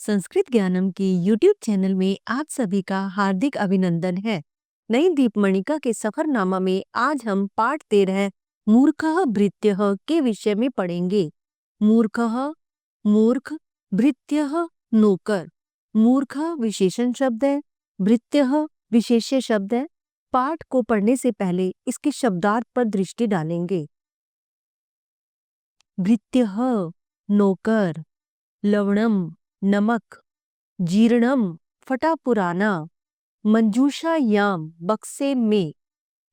संस्कृत ज्ञानम की YouTube channel में आप सभी का हार्दिक अभिनंदन है। नई दीपमणिका के सफरनामा में आज हम पाठ 13 मूर्खः भृत्यः के विषय में पढ़ेंगे। मूर्खः मूर्ख, भृत्यः नौकर। मूर्ख विशेषण शब्द है, भृत्यः विशेष्य शब्द है। पाठ को पढ़ने से पहले इसके शब्दार्थ पर दृष्टि डालेंगे। भृत्यः नौकर, लवणम नमक, जीर्णम फटा पुराना, मंजूषायाम बक्से में,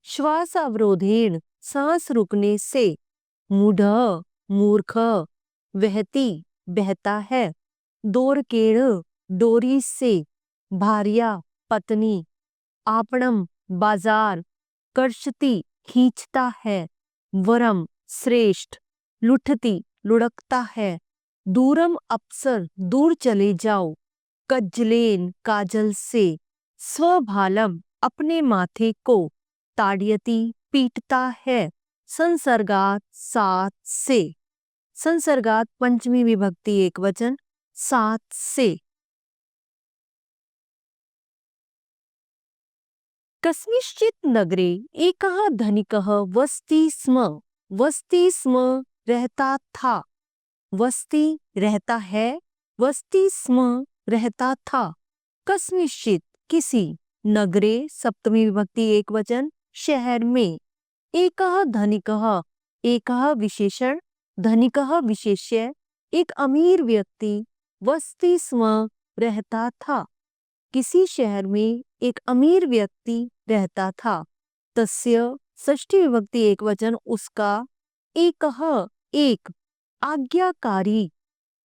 श्वास अवरोधेन सांस रुकने से, मूढ़ मूर्ख, वहती बहता है, दोरकेण डोरी से, भार्या पत्नी, आपणम बाजार, कर्षति खींचता है, वरम श्रेष्ठ, लुठती लुढ़कता है, दूरम अप्सर दूर चले जाओ, कज्जलेन काजल से, स्वभालम अपने माथे को, ताड़यति पीटता है, संसर्गात सात से। संसर्गात पंचमी विभक्ति एकवचन, सात से। कस्मिंश्चित् नगरे एकः धनिकः वसति स्म। वसति स्म रहता था, वसति रहता है, वसति स्म रहता था। कस्मिंश्चित् किसी, नगरे सप्तमी विभक्ति एकवचन शहर में, एकः धनिकः एकः विशेषण, धनिकः विशेष्य, एक अमीर व्यक्ति, वसति स्म रहता था, किसी शहर में एक अमीर व्यक्ति रहता था। तस्य षष्ठी विभक्ति एकवचन उसका, एकः एक, आज्ञाकारी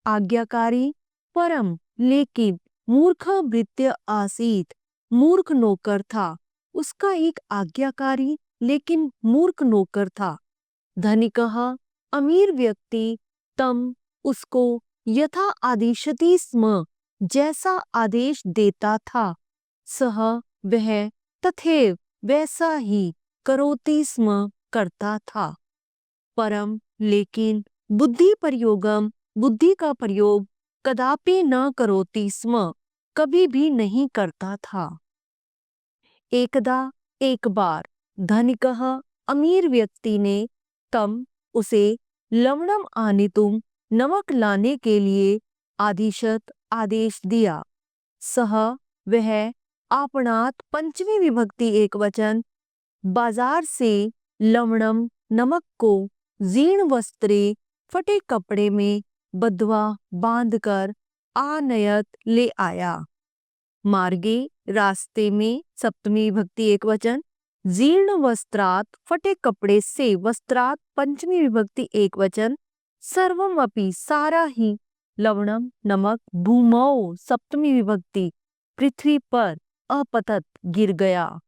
आज्ञाकारी, परम लेकिन, मूर्ख भृत्य आसीत, मूर्ख नौकर था, उसका एक आज्ञाकारी लेकिन मूर्ख नौकर था। धनिकः अमीर व्यक्ति, तम उसको, यथा आदिशति स्म जैसा आदेश देता था, सह वह, तथैव वैसा ही, करोति स्म करता था। परम लेकिन, बुद्धि प्रयोगम बुद्धि का प्रयोग, कदापि न करोति स्म कभी भी नहीं करता था। एकदा एक बार, धनिकः अमीर व्यक्ति ने, तम उसे, लवणम आनेतुम नमक लाने के लिए, आदिशत आदेश दिया, सह वह, आपणात पंचमी विभक्ति एकवचन, बाजार से, लवणम नमक को, जीर्ण वस्त्रे फटे कपड़े में, बद्ध्वा बांधकर, आनयत ले आया। मार्गे रास्ते में, सप्तमी विभक्ति एकवचन, जीर्ण वस्त्रात फटे कपड़े से, वस्त्रात पंचमी विभक्ति एकवचन, सर्वम अपि सारा ही, लवणम नमक, भूमौ सप्तमी विभक्ति, पृथ्वी पर, अपतत गिर गया।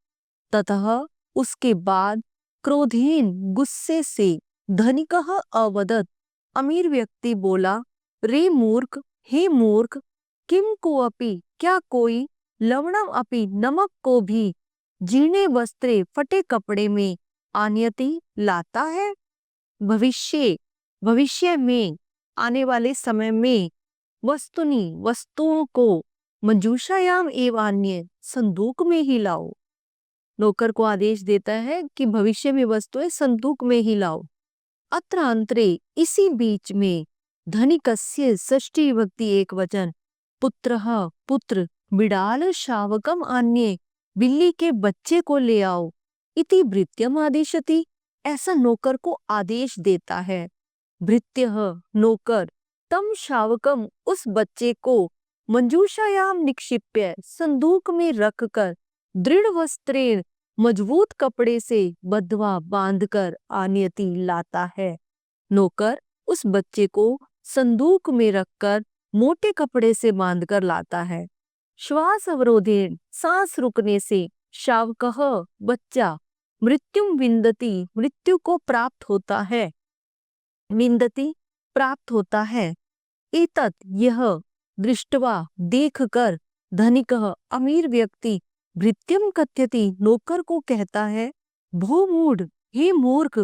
ततः उसके बाद, क्रोधेन गुस्से से, धनिकः अवदत् अमीर व्यक्ति बोला, रे मूर्ख, हे मूर्ख, किम को अपि क्या कोई, लवणम अपि नमक को भी, जीर्णे वस्त्रे फटे कपड़े में, आनयति लाता है। भविष्य में, आने वाले समय में, वस्तुनि वस्तुओं को, मंजूषायाम एवं अन्य संदूक में ही लाओ। नौकर को आदेश देता है कि भविष्य में वस्तुएं संदूक में ही लाओ। अत्र अंतरे इसी बीच में, धनिकस्य षष्ठी विभक्ति एकवचन, पुत्रः पुत्र, बिडाल शावकम अन्य बिल्ली के बच्चे को ले आओ, इति भृत्यम आदेशति, ऐसा नौकर को आदेश देता है। भृत्यः नौकर, तम शावकम उस बच्चे को, मंजूषायाम निक्षिप्य संदूक में रखकर, दृढ़ वस्त्रेण मजबूत कपड़े से, बद्ध्वा बांधकर, आनयति लाता है। नौकर उस बच्चे को संदूक में रखकर मोटे कपड़े से बांधकर लाता है। श्वास अवरोधेन सांस रुकने से, शावकः बच्चा, मृत्युम विन्दति मृत्यु को प्राप्त होता है, विन्दति प्राप्त होता है। एतत् यह, दृष्टवा देखकर, धनिकः अमीर व्यक्ति, भृत्यम कथयति नौकर को कहता है, भो मूढ़, हे मूर्ख,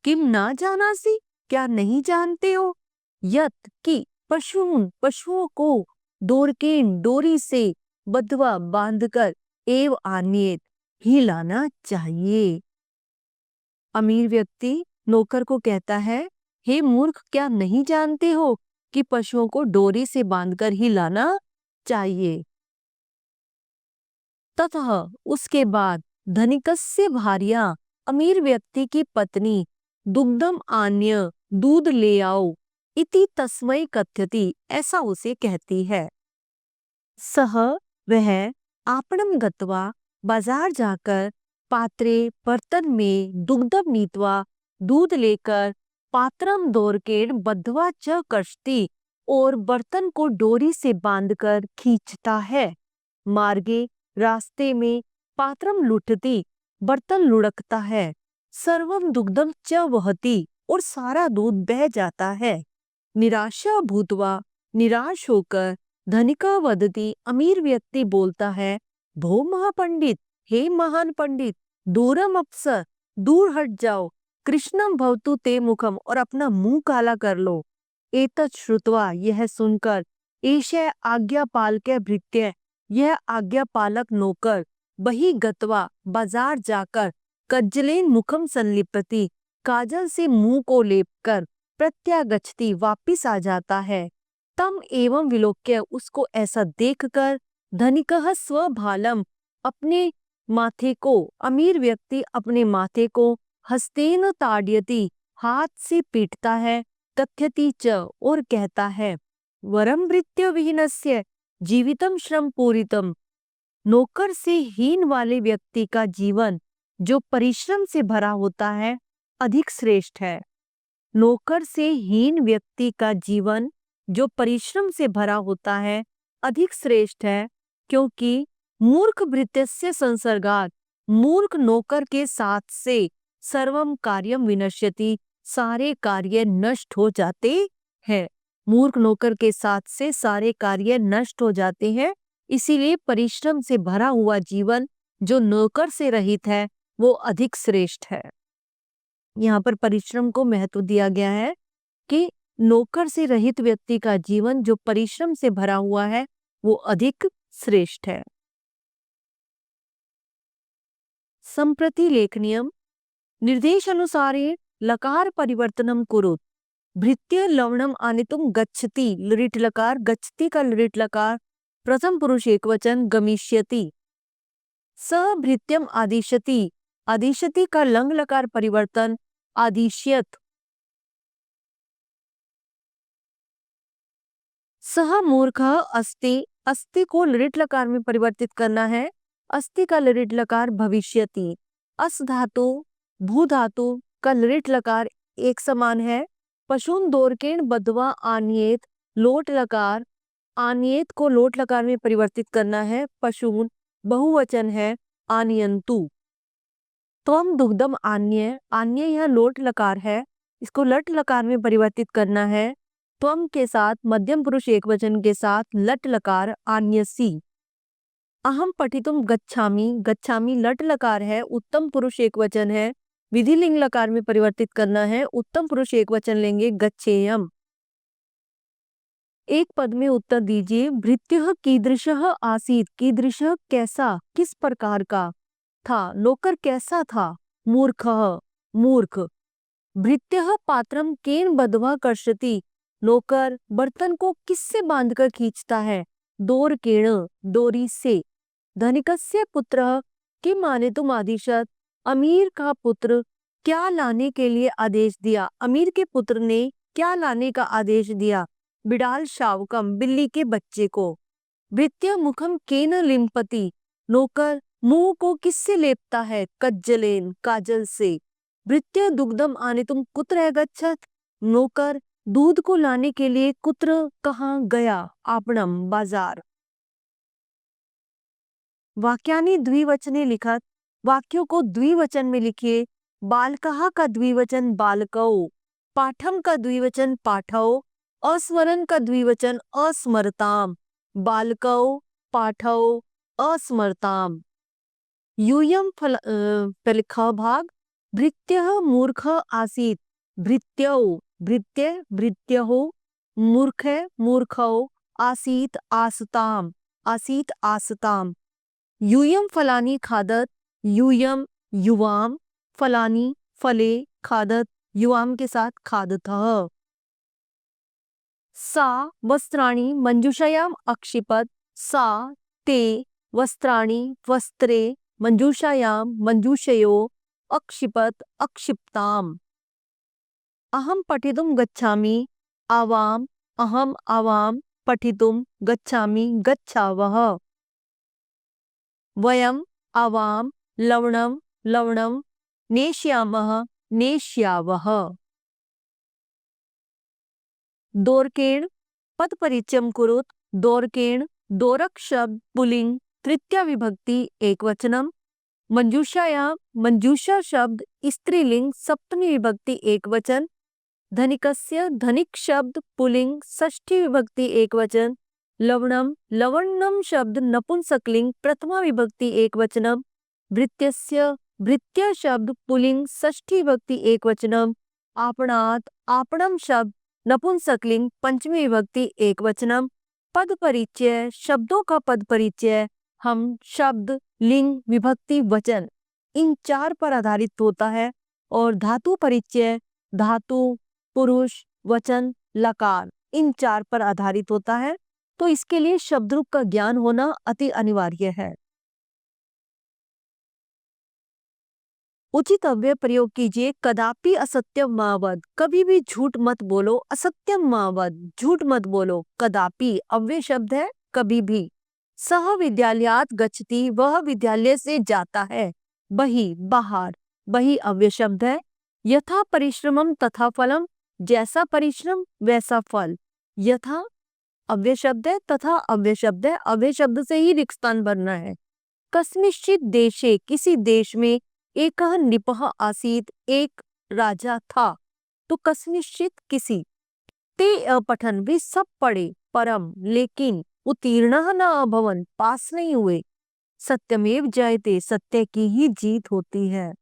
किम ना जानासि क्या नहीं जानते हो, यत् कि पशुओं को, दोरकेन डोरी से बंधवा बांधकर एव आनियत हिलाना चाहिए। अमीर व्यक्ति नौकर को कहता है, हे मूर्ख, क्या नहीं जानते हो कि पशुओं को डोरी से बांधकर ही लाना चाहिए। ततः उसके बाद धनिकस्य भार्या, अमीर व्यक्ति की पत्नी, दुग्धम आन्य, दूध ले आओ इति तस्मै कथ्यति, ऐसा उसे कहती है। सह वह आपणम गत्वा, बाजार जाकर पात्रे बर्तन में दुग्धम नीत्वा, दूध लेकर पात्रम दोरकेण बद्ध्वा च कर्षति, और बर्तन को डोरी से बांधकर खींचता है। मार्गे रास्ते में पात्रम लुठती, बर्तन लुढ़कता है। सर्वम दुग्धम च वहति, और सारा दूध बह जाता है। निराशा भूतवा, निराश होकर धनिका वदति, अमीर व्यक्ति बोलता है, भो महापंडित, हे महान पंडित, दूरम अप्सर, दूर हट जाओ, कृष्णम भवतु ते मुखम, और अपना मुंह काला कर लो। एतत् श्रुत्वा, यह सुनकर, एषः आज्ञापालकः भृत्य, यह आज्ञापालक नौकर, बहि गत्वा, बाजार जाकर, कज्जलेन मुखम संलिपति, काजल से मुंह को लेपकर, प्रत्यागच्छति, वापिस आ जाता है। तम एवं विलोक्य, उसको ऐसा देखकर, धनिकः स्वभालम, अपने माथे को, अमीर व्यक्ति अपने माथे को हस्तेन ताड़यति, हाथ से पीटता है। कथ्यति च, और कहता है, वरम भृत्य विहीनस्य जीवितम श्रम पूरितम, नौकर से हीन वाले व्यक्ति का जीवन जो परिश्रम से भरा होता है अधिक श्रेष्ठ है। नौकर से हीन व्यक्ति का जीवन जो परिश्रम से भरा होता है अधिक श्रेष्ठ है, क्योंकि मूर्ख भृत्यस्य संसर्गात्, मूर्ख नौकर के साथ से सर्वम कार्यम विनश्यति, सारे कार्य नष्ट हो जाते हैं। मूर्ख नौकर के साथ से सारे कार्य नष्ट हो जाते हैं। इसीलिए परिश्रम से भरा हुआ जीवन जो नौकर से रहित है वो अधिक श्रेष्ठ है। यहाँ पर परिश्रम को महत्व दिया गया है कि नौकर से रहित व्यक्ति का जीवन जो परिश्रम से भरा हुआ है वो अधिक श्रेष्ठ है। संप्रति लेखनीयम, निर्देश अनुसारे लकार परिवर्तनम कुरुत, भृत्य लवणम आनितुम गच्छति, लृट लकार, गच्छति का लृट लकार प्रथम पुरुष एकवचन, गमिष्यति। स भृत्यम आदिशति, आदिशति का लंग लकार परिवर्तन आदिश्यत। सह मूर्ख अस्ति, अस्ति को लृट लकार में परिवर्तित करना है। अस्ति का लृट लकार भविष्यति। अस धातु भू धातु का लृट लकार एक समान है। पशून दोरकेण बद्ध्वा आनियेत, लोट लकार, आनियेत को लोट लकार में परिवर्तित करना है। पशून बहुवचन है, आनियंतु। त्वम दुग्धम आन्य, आन्य यह लोट लकार है, इसको लट लकार में परिवर्तित करना है। त्वम के साथ मध्यम पुरुष एकवचन के साथ लट लकार आन्यसी। अहम पठितुम गच्छामि, गच्छामि लट लकार है, उत्तम पुरुष एकवचन है, विधिलिंग लकार में परिवर्तित करना है। उत्तम पुरुष एकवचन लेंगे गच्छेयम। एक पद में उत्तर दीजिए। भृत्यः कीदृशः आसीत्, कीदृशः कैसा, किस प्रकार का था। नौकर कैसा था, मूर्खः मूर्ख। भृत्यः पात्रम केन बद्ध्वा कर्षति, नौकर बर्तन को किससे बांधकर खींचता है, दोरकेण डोरी से। धनिकस्य पुत्रः किम आनेतुम आदिशत्, अमीर का पुत्र क्या लाने के लिए आदेश दिया, अमीर के पुत्र ने क्या लाने का आदेश दिया, बिडाल शावकम, बिल्ली के बच्चे को। भृत्य मुखम केन लिम्पति, नौकर मुंह को किससे लेपता है, कज्जलेन काजल से। भृत्य दुग्धम आनेतुम कुत्र गच्छत, नौकर दूध को लाने के लिए कुत्र कहाँ गया, आपणम बाजार। वाक्यानि द्विवचने लिखत, वाक्यों को द्विवचन में लिखिए। बालकः का द्विवचन बालकौ, पाठम का द्विवचन पाठौ, अस्मरन का द्विवचन अस्मरताम, बालकौ पाठौ अस्मरताम। यूयम फलिखा भाग, भृत्यः मूर्खः आसीत्, भृत्यौ भृत्य भृत्यौ, मूर्ख मूर्खौ, आसीत आसताम, आसीत आसताम। यूयम फलानी खादत, यूयम युवाम, फलानी फले खादत, युवाम के साथ खादतः। सा वस्त्राणि मंजूषायाम अक्षिपत, सा ते वस्त्राणि वस्त्रे मंजूषायाम मंजूषयो अक्षिपत अक्षिप्ताम। अहम पठितुम गच्छामि, आवाम, अहम आवाम, पठितुम गच्छामि गच्छावः। वयम आवाम लवणम लवणम नेष्यामः नेष्यावः। दोर्केण पद परिचयम कुरुत, दोर्केण दोरक शब्द पुलिंग तृतीया विभक्ति एकवचनम। मंजूषायाम मंजूषा शब्द स्त्रीलिंग सप्तमी विभक्ति एकवचन। धनिकस्य धनिक शब्द पुलिंग षष्ठी विभक्ति एकवचन। लवणम लवण्यम शब्द नपुंसकलिंग प्रथमा विभक्ति एकवचनम। भृत्यस्य भृत्य शब्द पुलिंग षष्ठी विभक्ति एकवचनम। आपणात आपणम शब्द नपुंसकलिंग पंचमी विभक्ति एकवचनम। पद परिचय शब्दों का पद परिचय हम शब्द लिंग विभक्ति वचन इन चार पर आधारित होता है। और धातु परिचय धातु पुरुष वचन लकार इन चार पर आधारित होता है। तो इसके लिए शब्द रूप का ज्ञान होना अति अनिवार्य है। उचित अव्यय प्रयोग कीजिए। कदापि असत्यम मा वद, कभी भी झूठ मत बोलो। असत्यम मा वद, झूठ मत बोलो। कदापि अव्यय शब्द है, कभी भी। सह विद्यालयात गच्छति, वह विद्यालय से जाता है। बहि बाहर, बहि अव्यय शब्द है। यथा परिश्रमम तथा फलम, जैसा परिश्रम वैसा फल। यथा अव्यय शब्द है, तथा अव्यय शब्द है। अव्यय शब्द से ही रिक्त स्थान भरना है। कस्मिंश्चित देशे, किसी देश में। एकः नृपः आसीत्, एक राजा था। तो कस्मिंश्चित किसी। ते अपठन, वे सब पढ़े। परम लेकिन। उत्तीर्णः न अभवन्, पास नहीं हुए। सत्यमेव जयते, सत्य की ही जीत होती है।